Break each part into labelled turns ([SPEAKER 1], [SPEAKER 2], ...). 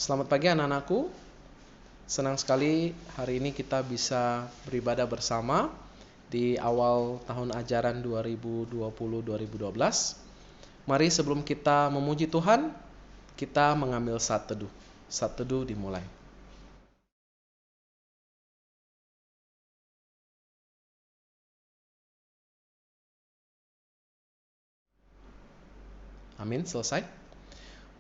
[SPEAKER 1] Selamat pagi anak-anakku. Senang sekali hari ini kita bisa beribadah bersama di awal tahun ajaran 2020-2012. Mari sebelum kita memuji Tuhan, kita mengambil saat teduh. Saat teduh dimulai. Amin, selesai.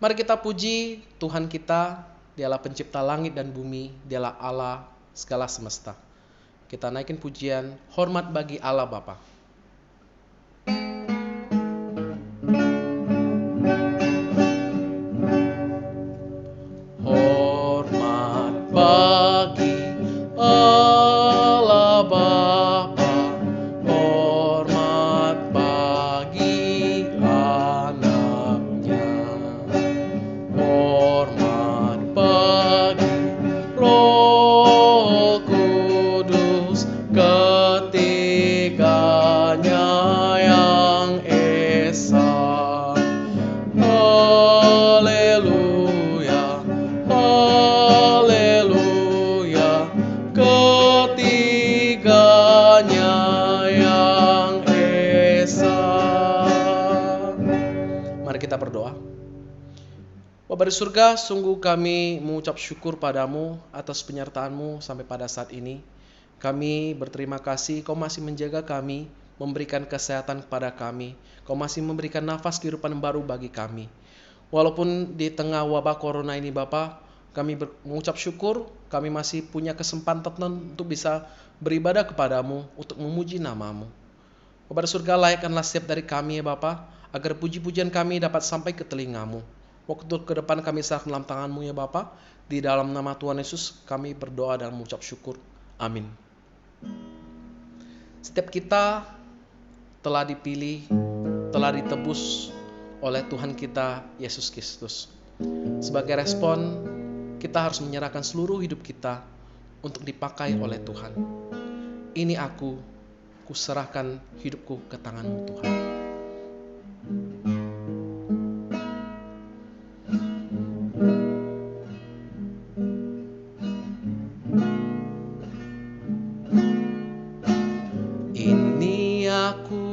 [SPEAKER 1] Mari kita puji Tuhan kita, Dialah pencipta langit dan bumi, Dialah Allah segala semesta. Kita naikin pujian, hormat bagi Allah Bapa. Hormat bagi Allah Bapa, hormat bagi anaknya, hormat bagi Roh Kudus, ketiganya yang esa. Haleluya, haleluya, ketiganya yang esa. Mari kita berdoa. Bapa di surga, sungguh kami mengucap syukur padamu atas penyertaan-Mu sampai pada saat ini. Kami berterima kasih Kau masih menjaga kami, memberikan kesehatan kepada kami. Kau masih memberikan nafas kehidupan baru bagi kami. Walaupun di tengah wabah corona ini Bapa, kami mengucap syukur, kami masih punya kesempatan untuk bisa beribadah kepadamu, untuk memuji nama-Mu. Bapa di surga, layakkanlah setiap dari kami ya Bapa, agar puji-pujian kami dapat sampai ke telinga-Mu. Waktu ke depan kami serahkan dalam tangan-Mu ya Bapa. Di dalam nama Tuhan Yesus kami berdoa dan mengucap syukur. Amin. Setiap kita telah dipilih, telah ditebus oleh Tuhan kita Yesus Kristus. Sebagai respon, kita harus menyerahkan seluruh hidup kita untuk dipakai oleh Tuhan. Ini aku serahkan hidupku ke tangan-Mu Tuhan. Ini aku,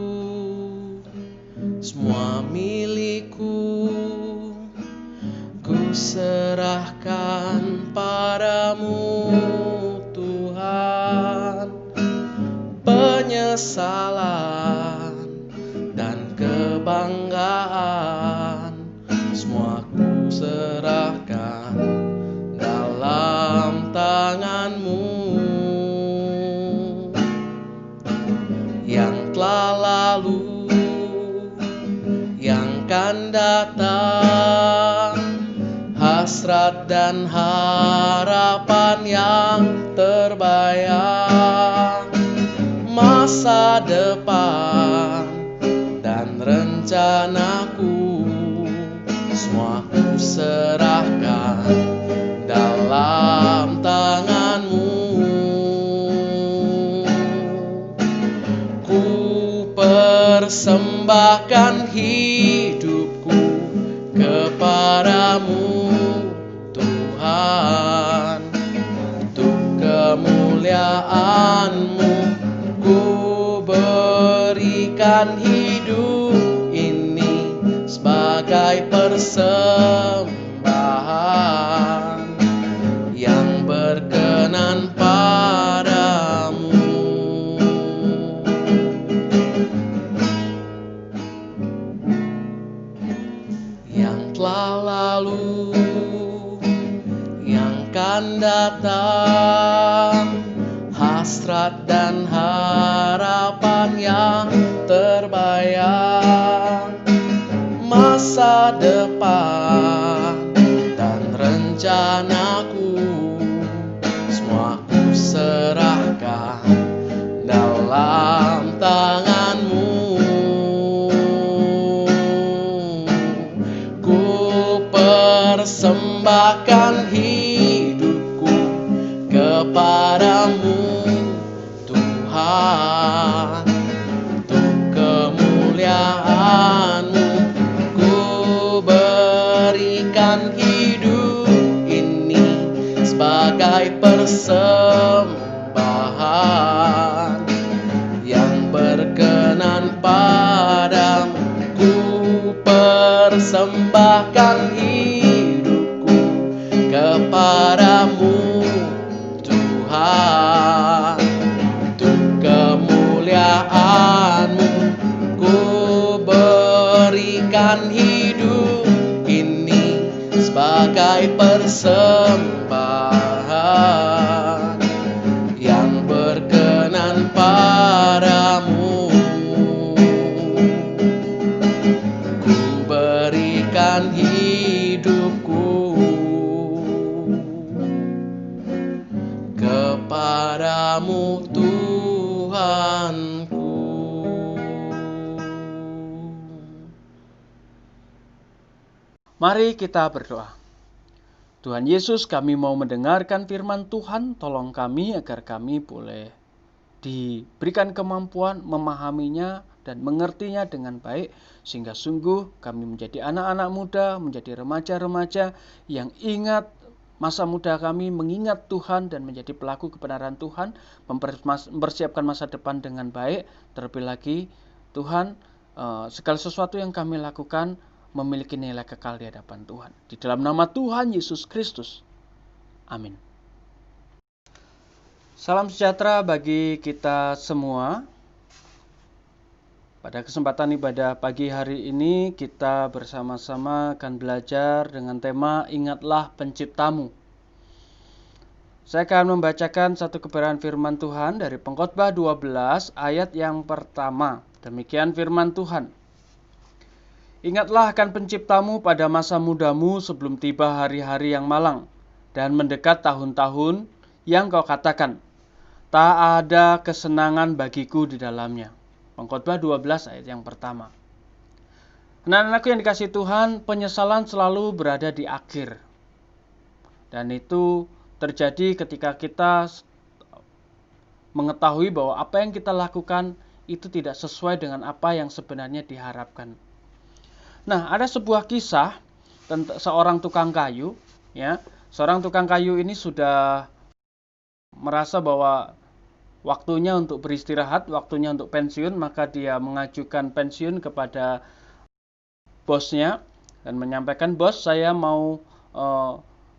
[SPEAKER 1] semua milikku, ku serahkan padamu Tuhan. Penyesalan dan kebanggaan semua ku serahkan dalam tangan-Mu. Yang telah lalu, yang akan datang, hasrat dan harapan yang terbayang, masa depan dan rencanaku, semua ku serahkan dalam tangan-Mu. Ku persembahkan hidupku kepadamu Tuhan, untuk kemuliaan-Mu. Ku berikan hidup ini sebagai persembahan yang berkenan padamu. Yang telah lalu, yang akan datang, hasrat dan harapan yang terbayang, masa depan dan rencanaku, semua ku serahkan dalam tangan-Mu. Ku persembahkan hidupku kepadamu Tuhan, untuk kemuliaan-Mu. Ku berikan hidup ini padamu, ku persembahkan hidupku kepadamu Tuhan. Untuk kemuliaan-Mu ku berikan hidup ini sebagai persembahan yang berkenan padamu. Ku berikan hidupku kepadamu Tuhanku.
[SPEAKER 2] Mari kita berdoa. Tuhan Yesus, kami mau mendengarkan firman Tuhan. Tolong kami agar kami boleh diberikan kemampuan memahaminya dan mengertinya dengan baik, sehingga sungguh kami menjadi anak-anak muda, menjadi remaja-remaja yang ingat masa muda kami, mengingat Tuhan dan menjadi pelaku kebenaran Tuhan, mempersiapkan masa depan dengan baik. Terlebih lagi Tuhan, segala sesuatu yang kami lakukan memiliki nilai kekal di hadapan Tuhan. Di dalam nama Tuhan Yesus Kristus. Amin. Salam sejahtera bagi kita semua. Pada kesempatan ibadah pagi hari ini kita bersama-sama akan belajar dengan tema Ingatlah Penciptamu. Saya akan membacakan satu kebenaran firman Tuhan dari Pengkhotbah 12 ayat yang pertama. Demikian firman Tuhan. Ingatlah akan penciptamu pada masa mudamu sebelum tiba hari-hari yang malang dan mendekat tahun-tahun yang kau katakan, tak ada kesenangan bagiku di dalamnya. Pengkhotbah 12 ayat yang pertama. Anak-anakku yang dikasihi Tuhan, penyesalan selalu berada di akhir. Dan itu terjadi ketika kita mengetahui bahwa apa yang kita lakukan itu tidak sesuai dengan apa yang sebenarnya diharapkan. Nah, ada sebuah kisah tentang seorang tukang kayu, ya. Seorang tukang kayu ini sudah merasa bahwa waktunya untuk beristirahat, waktunya untuk pensiun, maka dia mengajukan pensiun kepada bosnya dan menyampaikan, "Bos, saya mau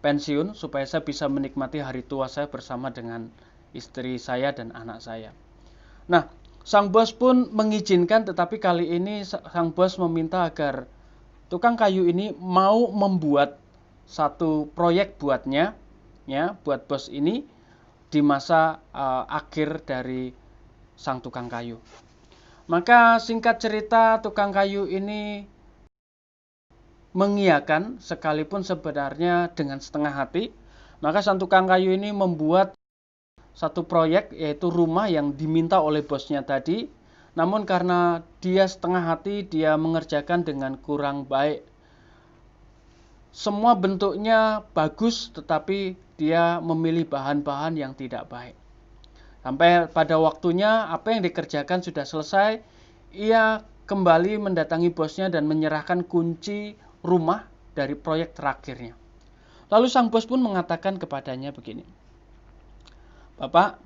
[SPEAKER 2] pensiun supaya saya bisa menikmati hari tua saya bersama dengan istri saya dan anak saya." Nah, sang bos pun mengizinkan, tetapi kali ini sang bos meminta agar tukang kayu ini mau membuat satu proyek buatnya, ya, buat bos ini di masa akhir dari sang tukang kayu. Maka singkat cerita, tukang kayu ini mengiyakan sekalipun sebenarnya dengan setengah hati. Maka sang tukang kayu ini membuat satu proyek, yaitu rumah yang diminta oleh bosnya tadi. Namun karena dia setengah hati, dia mengerjakan dengan kurang baik. Semua bentuknya bagus, tetapi dia memilih bahan-bahan yang tidak baik. Sampai pada waktunya apa yang dikerjakan sudah selesai, ia kembali mendatangi bosnya dan menyerahkan kunci rumah dari proyek terakhirnya. Lalu sang bos pun mengatakan kepadanya begini, "Bapak,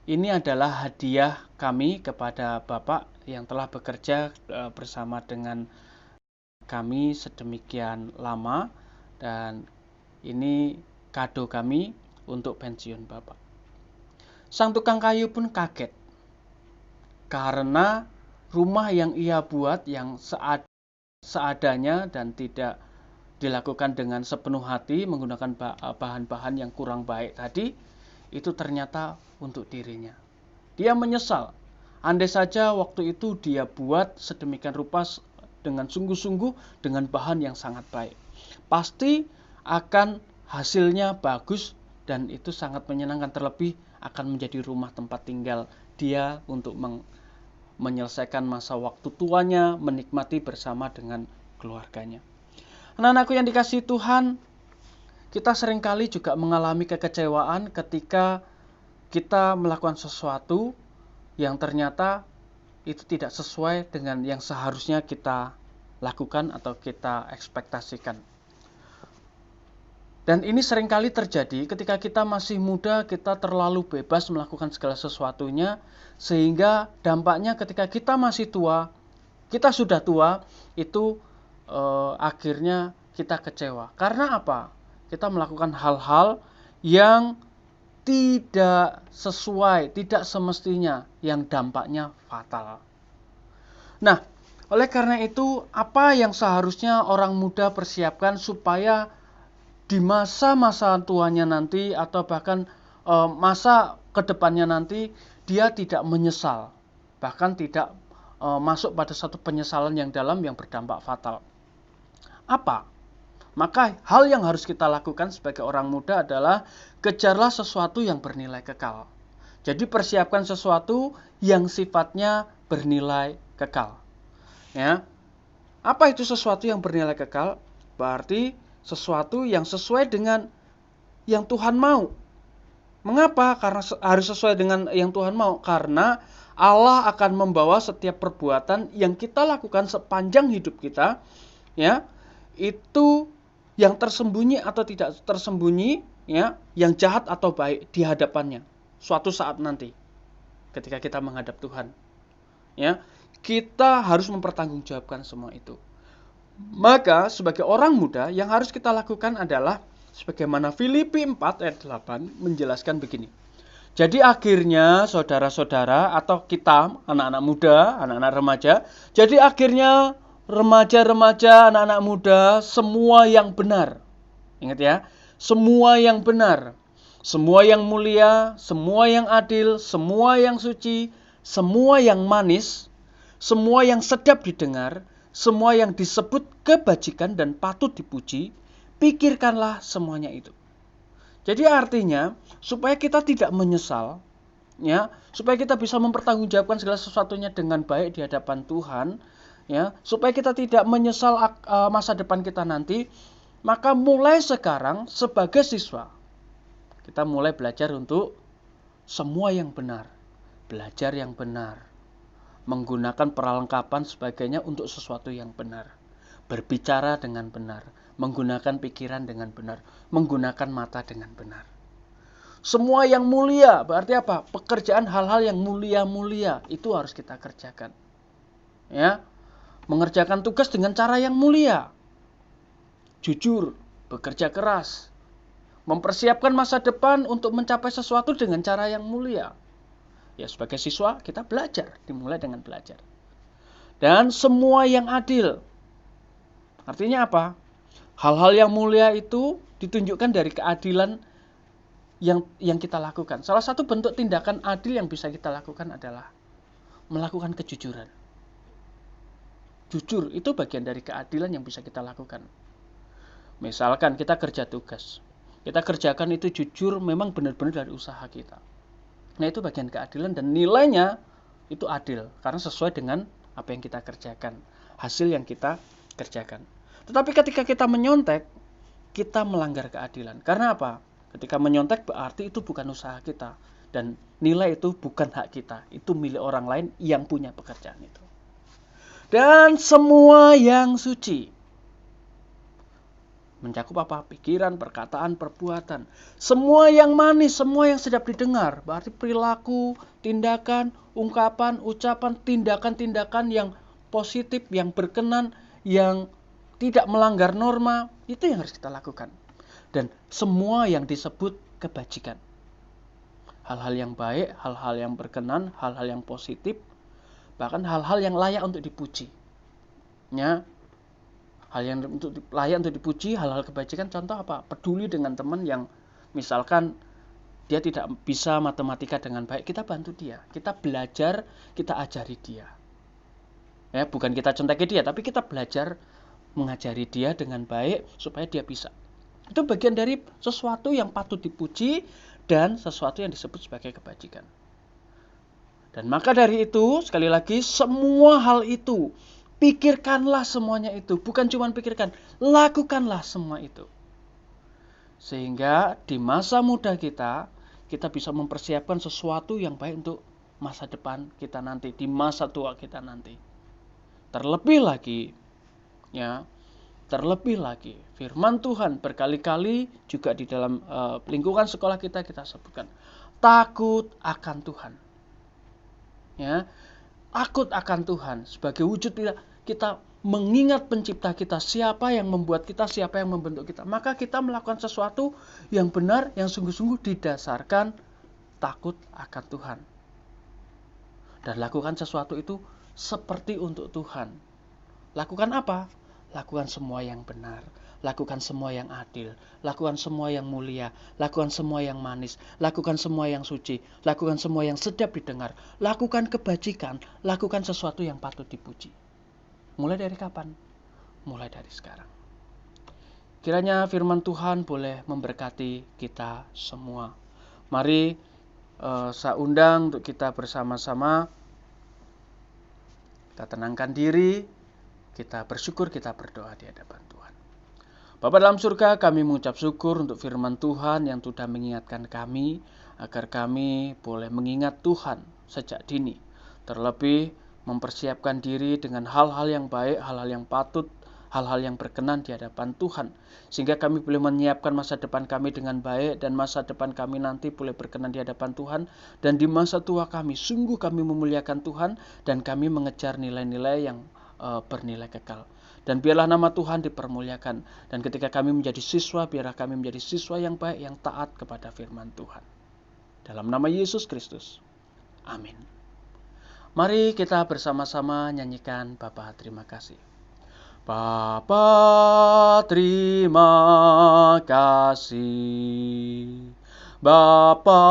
[SPEAKER 2] ini adalah hadiah kami kepada Bapak yang telah bekerja bersama dengan kami sedemikian lama, dan ini kado kami untuk pensiun Bapak." Sang tukang kayu pun kaget karena rumah yang ia buat yang seadanya dan tidak dilakukan dengan sepenuh hati menggunakan bahan-bahan yang kurang baik tadi, itu ternyata untuk dirinya. Dia menyesal. Andai saja waktu itu dia buat sedemikian rupa dengan sungguh-sungguh dengan bahan yang sangat baik, pasti akan hasilnya bagus dan itu sangat menyenangkan, terlebih akan menjadi rumah tempat tinggal dia untuk menyelesaikan masa waktu tuanya, menikmati bersama dengan keluarganya. Anak-anakku yang dikasihi Tuhan, kita seringkali juga mengalami kekecewaan ketika kita melakukan sesuatu yang ternyata itu tidak sesuai dengan yang seharusnya kita lakukan atau kita ekspektasikan. Dan ini seringkali terjadi ketika kita masih muda, kita terlalu bebas melakukan segala sesuatunya, sehingga dampaknya ketika kita masih tua, kita sudah tua, itu akhirnya kita kecewa. Karena apa? Kita melakukan hal-hal yang tidak sesuai, tidak semestinya, yang dampaknya fatal. Nah, oleh karena itu, apa yang seharusnya orang muda persiapkan supaya di masa-masa tuanya nanti atau bahkan masa kedepannya nanti dia tidak menyesal, bahkan tidak masuk pada satu penyesalan yang dalam yang berdampak fatal. Apa? Maka hal yang harus kita lakukan sebagai orang muda adalah kejarlah sesuatu yang bernilai kekal. Jadi persiapkan sesuatu yang sifatnya bernilai kekal. Ya. Apa itu sesuatu yang bernilai kekal? Berarti sesuatu yang sesuai dengan yang Tuhan mau. Mengapa? Karena harus sesuai dengan yang Tuhan mau. Karena Allah akan membawa setiap perbuatan yang kita lakukan sepanjang hidup kita, ya, itu yang tersembunyi atau tidak tersembunyi, ya, yang jahat atau baik di hadapannya. Suatu saat nanti, ketika kita menghadap Tuhan, ya, kita harus mempertanggungjawabkan semua itu. Maka sebagai orang muda yang harus kita lakukan adalah sebagaimana Filipi 4 ayat 8 menjelaskan begini. Jadi akhirnya saudara-saudara atau kita anak-anak muda, anak-anak remaja, jadi akhirnya remaja-remaja, anak-anak muda, semua yang benar. Ingat ya, semua yang benar, semua yang mulia, semua yang adil, semua yang suci, semua yang manis, semua yang sedap didengar, semua yang disebut kebajikan dan patut dipuji, pikirkanlah semuanya itu. Jadi artinya, supaya kita tidak menyesal, ya, supaya kita bisa mempertanggungjawabkan segala sesuatunya dengan baik di hadapan Tuhan, ya, supaya kita tidak menyesal masa depan kita nanti, maka mulai sekarang sebagai siswa, kita mulai belajar untuk semua yang benar, belajar yang benar, menggunakan perlengkapan sebagainya untuk sesuatu yang benar, berbicara dengan benar, menggunakan pikiran dengan benar, menggunakan mata dengan benar. Semua yang mulia, berarti apa? Pekerjaan hal-hal yang mulia-mulia itu harus kita kerjakan. Ya, mengerjakan tugas dengan cara yang mulia, jujur, bekerja keras, mempersiapkan masa depan untuk mencapai sesuatu dengan cara yang mulia. Ya, sebagai siswa kita belajar, dimulai dengan belajar. Dan semua yang adil. Artinya apa? Hal-hal yang mulia itu ditunjukkan dari keadilan yang kita lakukan. Salah satu bentuk tindakan adil yang bisa kita lakukan adalah melakukan kejujuran. Jujur itu bagian dari keadilan yang bisa kita lakukan. Misalkan kita kerja tugas, kita kerjakan itu jujur, memang benar-benar dari usaha kita. Nah, itu bagian keadilan dan nilainya itu adil karena sesuai dengan apa yang kita kerjakan, hasil yang kita kerjakan. Tetapi ketika kita menyontek, kita melanggar keadilan. Karena apa? Ketika menyontek berarti itu bukan usaha kita dan nilai itu bukan hak kita, itu milik orang lain yang punya pekerjaan itu. Dan semua yang suci mencakup apa? Pikiran, perkataan, perbuatan. Semua yang manis, semua yang sedap didengar. Berarti perilaku, tindakan, ungkapan, ucapan, tindakan-tindakan yang positif, yang berkenan, yang tidak melanggar norma. Itu yang harus kita lakukan. Dan semua yang disebut kebajikan. Hal-hal yang baik, hal-hal yang berkenan, hal-hal yang positif, bahkan hal-hal yang layak untuk dipuji. Ya. Hal yang layak untuk dipuji, hal-hal kebajikan, contoh apa? Peduli dengan teman yang misalkan dia tidak bisa matematika dengan baik, kita bantu dia, kita belajar, kita ajari dia. Ya, bukan kita contohkan dia, tapi kita belajar mengajari dia dengan baik supaya dia bisa. Itu bagian dari sesuatu yang patut dipuji dan sesuatu yang disebut sebagai kebajikan. Dan maka dari itu, sekali lagi, semua hal itu pikirkanlah semuanya itu. Bukan cuma pikirkan, lakukanlah semua itu. Sehingga di masa muda kita bisa mempersiapkan sesuatu yang baik untuk masa depan kita nanti, di masa tua kita nanti. Terlebih lagi, ya, Terlebih lagi, firman Tuhan berkali-kali juga di dalam lingkungan sekolah kita sebutkan, takut akan Tuhan. Ya, takut akan Tuhan sebagai wujud kita mengingat pencipta kita, siapa yang membuat kita, siapa yang membentuk kita. Maka kita melakukan sesuatu yang benar, yang sungguh-sungguh didasarkan takut akan Tuhan. Dan lakukan sesuatu itu seperti untuk Tuhan. Lakukan apa? Lakukan semua yang benar, lakukan semua yang adil, lakukan semua yang mulia, lakukan semua yang manis, lakukan semua yang suci, lakukan semua yang sedap didengar, lakukan kebajikan, lakukan sesuatu yang patut dipuji. Mulai dari kapan? Mulai dari sekarang. Kiranya firman Tuhan boleh memberkati kita semua. Mari saya undang untuk kita bersama-sama, kita tenangkan diri, kita bersyukur, kita berdoa di hadapan Tuhan. Bapa dalam surga, kami mengucap syukur untuk firman Tuhan yang sudah mengingatkan kami, agar kami boleh mengingat Tuhan sejak dini. Terlebih mempersiapkan diri dengan hal-hal yang baik, hal-hal yang patut, hal-hal yang berkenan di hadapan Tuhan. Sehingga kami boleh menyiapkan masa depan kami dengan baik, dan masa depan kami nanti boleh berkenan di hadapan Tuhan. Dan di masa tua kami, sungguh kami memuliakan Tuhan, dan kami mengejar nilai-nilai yang bernilai kekal. Dan biarlah nama Tuhan dipermuliakan. Dan ketika kami menjadi siswa, biarlah kami menjadi siswa yang baik, yang taat kepada firman Tuhan. Dalam nama Yesus Kristus. Amin. Mari kita bersama-sama nyanyikan Bapa terima kasih. Bapa terima kasih. Bapa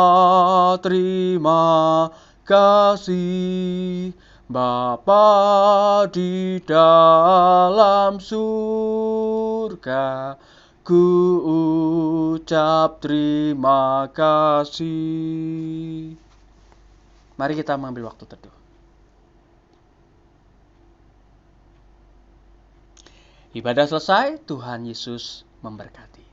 [SPEAKER 2] terima kasih. Bapa di dalam surga, ku ucap terima kasih. Mari kita mengambil waktu teduh. Ibadah selesai, Tuhan Yesus memberkati.